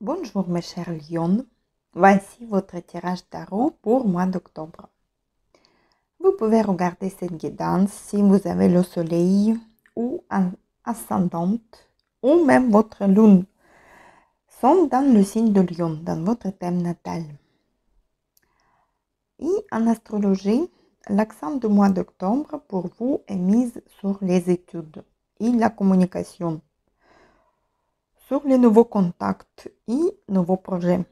Bonjour mes chers lions, voici votre tirage tarot pour mois d'octobre. Vous pouvez regarder cette guidance si vous avez le soleil ou un ascendante ou même votre lune sont dans le signe de lion, dans votre thème natal. Et en astrologie, l'accent du mois d'octobre pour vous est mis sur les études et la communication, sur les nouveaux contacts et nouveaux projets.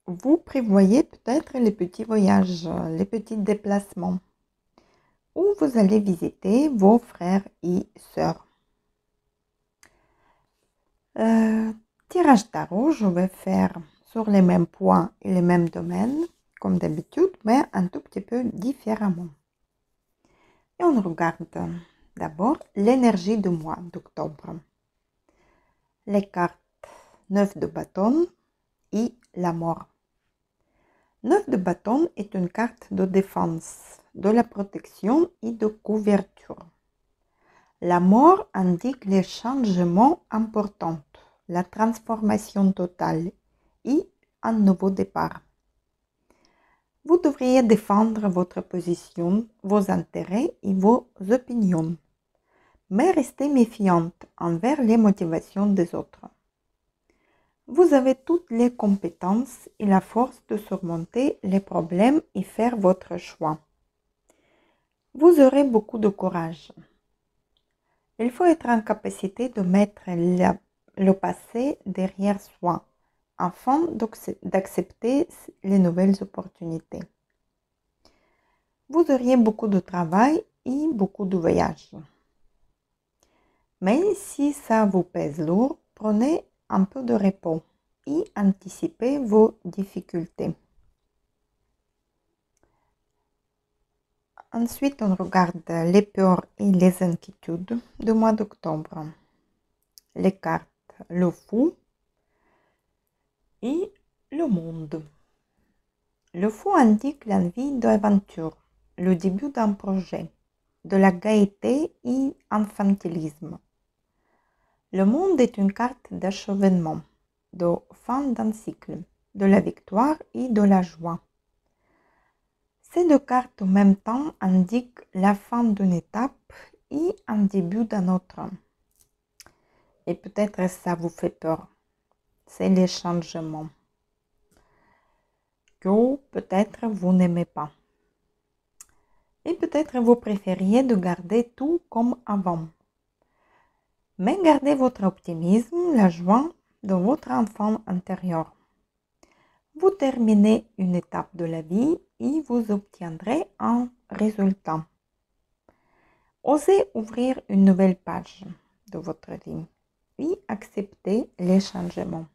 Vous prévoyez peut-être les petits voyages, les petits déplacements, où vous allez visiter vos frères et sœurs. Tirage tarot, je vais faire sur les mêmes points et les mêmes domaines, comme d'habitude, mais un tout petit peu différemment. Et on regarde d'abord l'énergie du mois d'octobre. Les cartes 9 de bâton et la mort. 9 de bâton est une carte de défense, de la protection et de couverture. La mort indique les changements importants, la transformation totale et un nouveau départ. Vous devriez défendre votre position, vos intérêts et vos opinions, mais restez méfiante envers les motivations des autres. Vous avez toutes les compétences et la force de surmonter les problèmes et faire votre choix. Vous aurez beaucoup de courage. Il faut être en capacité de mettre le passé derrière soi afin d'accepter les nouvelles opportunités. Vous auriez beaucoup de travail et beaucoup de voyages. Mais si ça vous pèse lourd, prenez un peu de repos et anticipez vos difficultés. Ensuite, on regarde les peurs et les inquiétudes du mois d'octobre. Les cartes, le fou et le monde. Le fou indique l'envie d'aventure, le début d'un projet, de la gaieté et infantilisme. Le monde est une carte d'achèvement, de fin d'un cycle, de la victoire et de la joie. Ces deux cartes en même temps indiquent la fin d'une étape et un début d'un autre. Et peut-être ça vous fait peur. C'est les changements que peut-être vous n'aimez pas. Et peut-être vous préfériez de garder tout comme avant. Mais gardez votre optimisme, la joie de votre enfant intérieur. Vous terminez une étape de la vie et vous obtiendrez un résultat. Osez ouvrir une nouvelle page de votre vie et accepter les changements.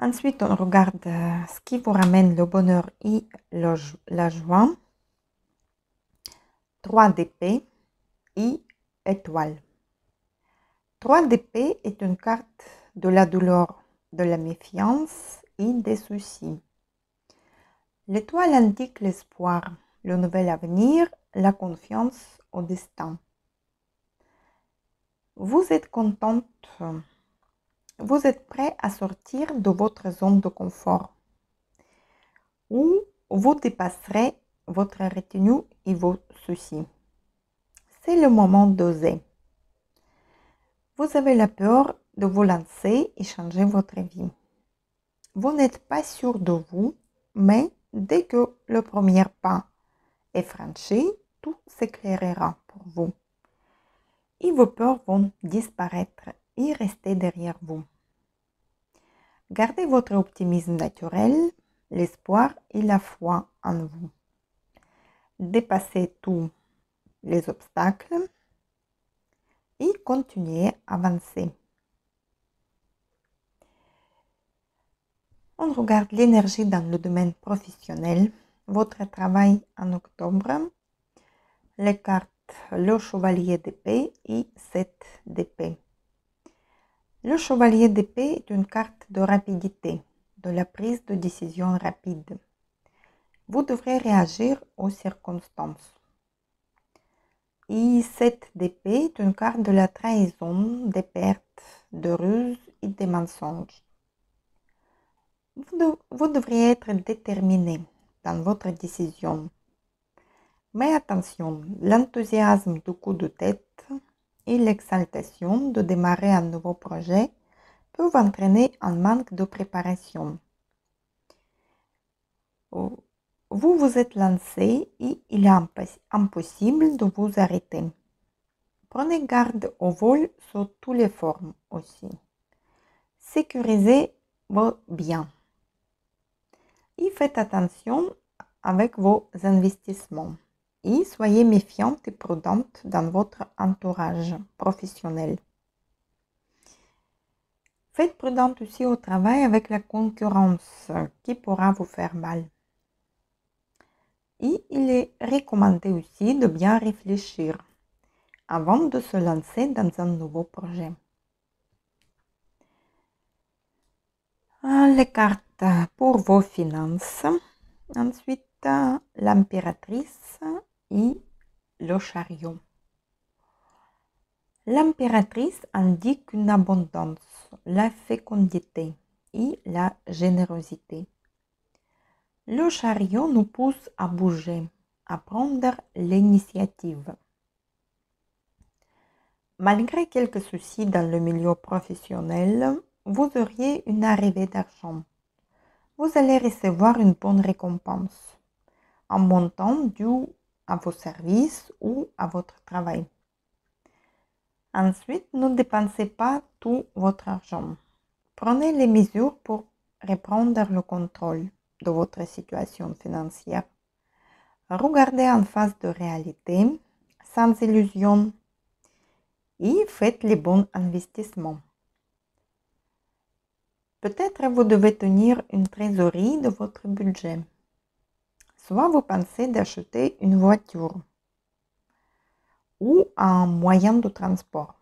Ensuite, on regarde ce qui vous ramène le bonheur et la joie. 3 d'épée et étoile. 3 d'épée est une carte de la douleur, de la méfiance et des soucis. L'étoile indique l'espoir, le nouvel avenir, la confiance au destin. Vous êtes contente, vous êtes prêt à sortir de votre zone de confort, où vous dépasserez votre retenue et vos soucis. C'est le moment d'oser. Vous avez la peur de vous lancer et changer votre vie. Vous n'êtes pas sûr de vous, mais dès que le premier pas est franchi, tout s'éclairera pour vous. Et vos peurs vont disparaître et rester derrière vous. Gardez votre optimisme naturel, l'espoir et la foi en vous. Dépassez tous les obstacles et continuez à avancer. On regarde l'énergie dans le domaine professionnel, votre travail en octobre, les cartes le chevalier d'épée et 7 d'épée. Le chevalier d'épée est une carte de rapidité, de la prise de décision rapide. Vous devrez réagir aux circonstances. Et 7 d'épée est une carte de la trahison, des pertes, de ruse des mensonges. Vous devriez être déterminé dans votre décision. Mais attention, l'enthousiasme du coup de tête et l'exaltation de démarrer un nouveau projet peuvent entraîner un manque de préparation. Vous vous êtes lancé et il est impossible de vous arrêter. Prenez garde au vol sous toutes les formes aussi. Sécurisez vos biens. Et faites attention avec vos investissements. Et soyez méfiante et prudente dans votre entourage professionnel. Faites prudente aussi au travail avec la concurrence qui pourra vous faire mal. Et il est recommandé aussi de bien réfléchir avant de se lancer dans un nouveau projet. Les cartes pour vos finances. Ensuite, l'impératrice et le chariot. L'impératrice indique une abondance, la fécondité et la générosité. Le chariot nous pousse à bouger, à prendre l'initiative. Malgré quelques soucis dans le milieu professionnel, vous auriez une arrivée d'argent. Vous allez recevoir une bonne récompense, un montant dû à vos services ou à votre travail. Ensuite, ne dépensez pas tout votre argent. Prenez les mesures pour reprendre le contrôle de votre situation financière. Regardez en face de réalité, sans illusion, et faites les bons investissements. Peut-être vous devez tenir une trésorerie de votre budget. Soit vous pensez d'acheter une voiture ou un moyen de transport.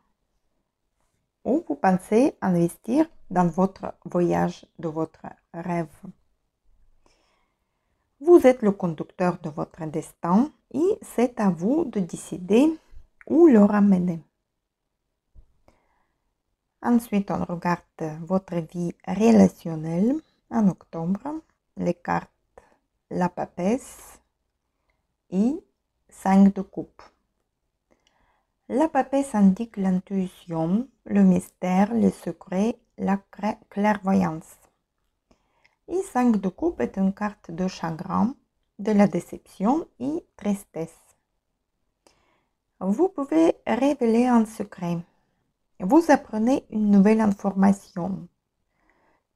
Ou vous pensez investir dans votre voyage de votre rêve. Vous êtes le conducteur de votre destin et c'est à vous de décider où le ramener. Ensuite, on regarde votre vie relationnelle en octobre. Les cartes, la papesse et 5 de coupe. La papesse indique l'intuition, le mystère, le secret, la clairvoyance. Et 5 de coupe est une carte de chagrin, de la déception et tristesse. Vous pouvez révéler un secret. Vous apprenez une nouvelle information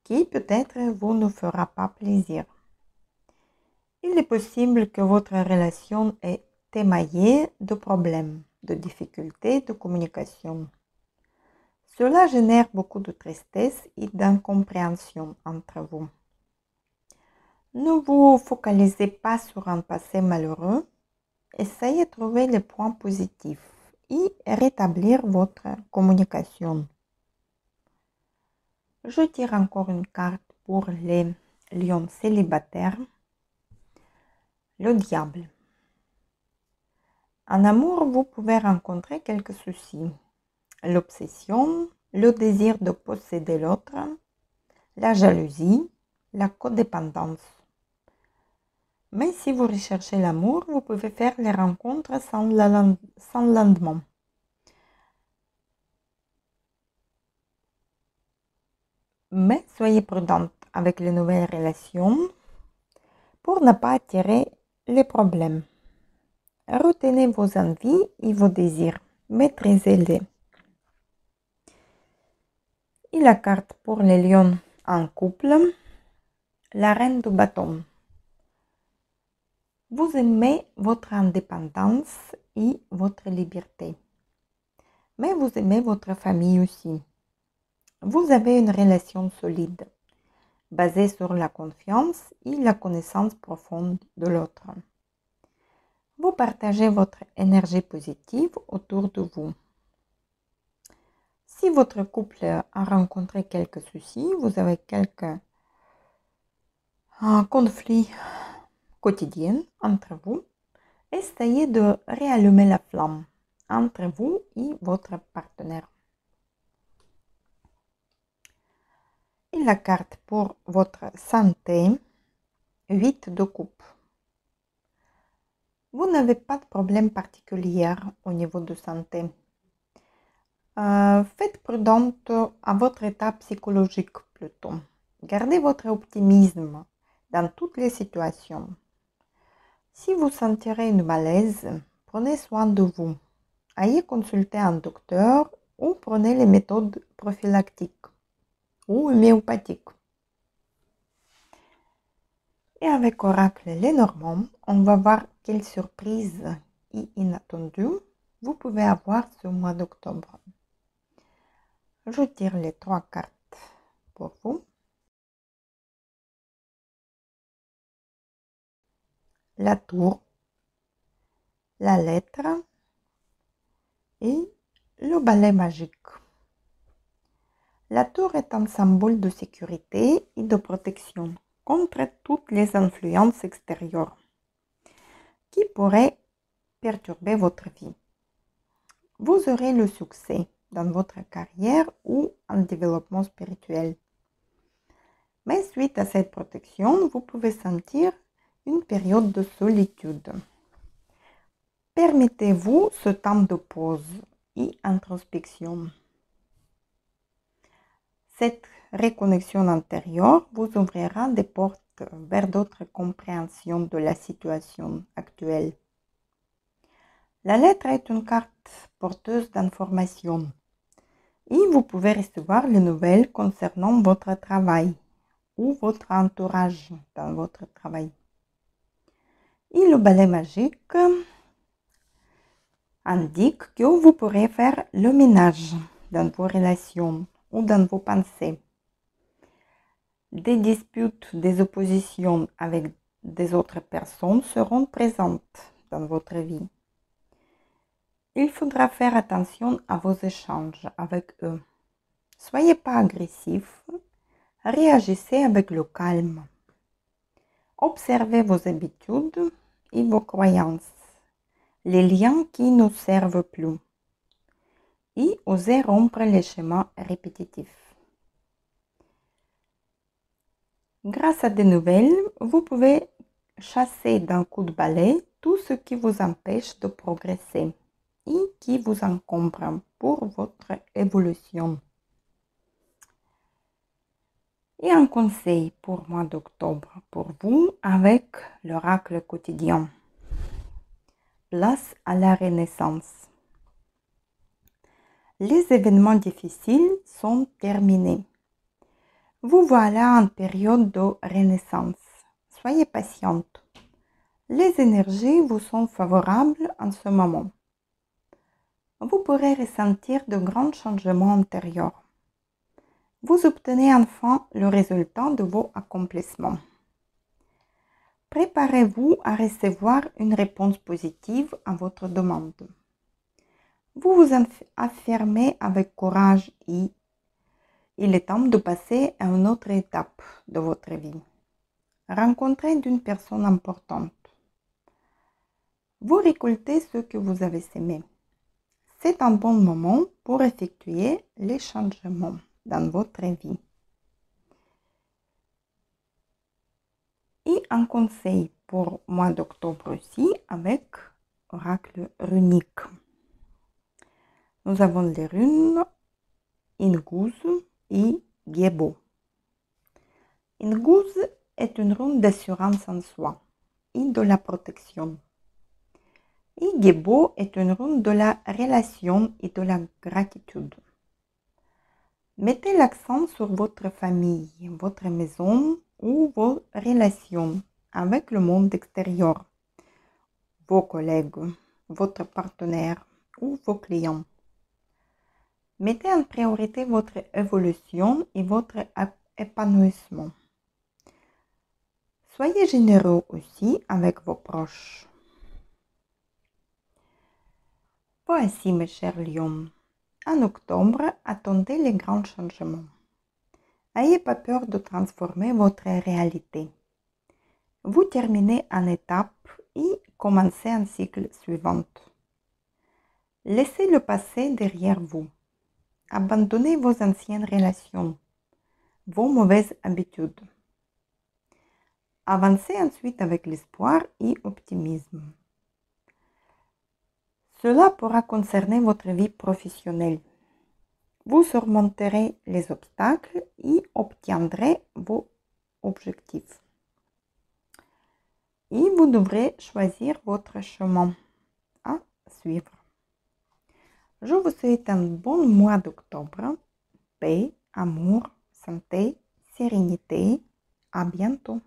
qui peut-être vous ne fera pas plaisir. Il est possible que votre relation est émaillée de problèmes, de difficultés de communication. Cela génère beaucoup de tristesse et d'incompréhension entre vous. Ne vous focalisez pas sur un passé malheureux. Essayez de trouver les points positifs et rétablir votre communication. Je tire encore une carte pour les lions célibataires. Le diable. En amour, vous pouvez rencontrer quelques soucis. L'obsession, le désir de posséder l'autre, la jalousie, la codépendance. Mais si vous recherchez l'amour, vous pouvez faire les rencontres sans lendemain. Mais soyez prudente avec les nouvelles relations pour ne pas attirer les problèmes. Retenez vos envies et vos désirs. Maîtrisez-les. Et la carte pour les lions en couple, la reine de bâton. Vous aimez votre indépendance et votre liberté. Mais vous aimez votre famille aussi. Vous avez une relation solide, basée sur la confiance et la connaissance profonde de l'autre. Vous partagez votre énergie positive autour de vous. Si votre couple a rencontré quelques soucis, vous avez quelques conflits quotidiens entre vous, essayez de réallumer la flamme entre vous et votre partenaire. Et la carte pour votre santé, 8 de coupe. Vous n'avez pas de problème particulier au niveau de santé. Faites prudente à votre état psychologique plutôt. Gardez votre optimisme dans toutes les situations. Si vous sentirez une malaise, prenez soin de vous. Allez consulter un docteur ou prenez les méthodes prophylactiques ou homéopathiques. Et avec Oracle Lenormand, on va voir quelle surprise inattendue vous pouvez avoir ce mois d'octobre. Je tire les 3 cartes pour vous. La tour, la lettre et le balai magique. La tour est un symbole de sécurité et de protection contre toutes les influences extérieures qui pourraient perturber votre vie. Vous aurez le succès dans votre carrière ou en développement spirituel. Mais suite à cette protection, vous pouvez sentir une période de solitude. Permettez-vous ce temps de pause et introspection. Cette reconnexion intérieure vous ouvrira des portes vers d'autres compréhensions de la situation actuelle. La lettre est une carte porteuse d'informations et vous pouvez recevoir les nouvelles concernant votre travail ou votre entourage dans votre travail. Et le balai magique indique que vous pourrez faire le ménage dans vos relations ou dans vos pensées. Des disputes, des oppositions avec des autres personnes seront présentes dans votre vie. Il faudra faire attention à vos échanges avec eux. Soyez pas agressif, réagissez avec le calme. Observez vos habitudes et vos croyances, les liens qui ne servent plus, et osez rompre les schémas répétitifs. Grâce à des nouvelles, vous pouvez chasser d'un coup de balai tout ce qui vous empêche de progresser et qui vous encombre pour votre évolution. Et un conseil pour le mois d'octobre pour vous avec l'oracle quotidien. Place à la renaissance. Les événements difficiles sont terminés. Vous voilà en période de renaissance. Soyez patiente. Les énergies vous sont favorables en ce moment. Vous pourrez ressentir de grands changements intérieurs. Vous obtenez enfin le résultat de vos accomplissements. Préparez-vous à recevoir une réponse positive à votre demande. Vous vous affirmez avec courage et il est temps de passer à une autre étape de votre vie. Rencontrez d'une personne importante. Vous récoltez ce que vous avez semé. C'est un bon moment pour effectuer les changements dans votre vie. Et un conseil pour le mois d'octobre aussi avec oracle runique. Nous avons les runes Inguz et Gyebo. Inguz est une rune d'assurance en soi et de la protection. Et Gyebo est une rune de la relation et de la gratitude. Mettez l'accent sur votre famille, votre maison ou vos relations avec le monde extérieur, vos collègues, votre partenaire ou vos clients. Mettez en priorité votre évolution et votre épanouissement. Soyez généreux aussi avec vos proches. Voici mes chers lions. En octobre, attendez les grands changements. N'ayez pas peur de transformer votre réalité. Vous terminez une étape et commencez un cycle suivant. Laissez le passé derrière vous. Abandonnez vos anciennes relations. vos mauvaises habitudes. Avancez ensuite avec l'espoir et optimisme. Cela pourra concerner votre vie professionnelle. Vous surmonterez les obstacles et obtiendrez vos objectifs. Et vous devrez choisir votre chemin à suivre. Je vous souhaite un bon mois d'octobre. Paix, amour, santé, sérénité. À bientôt.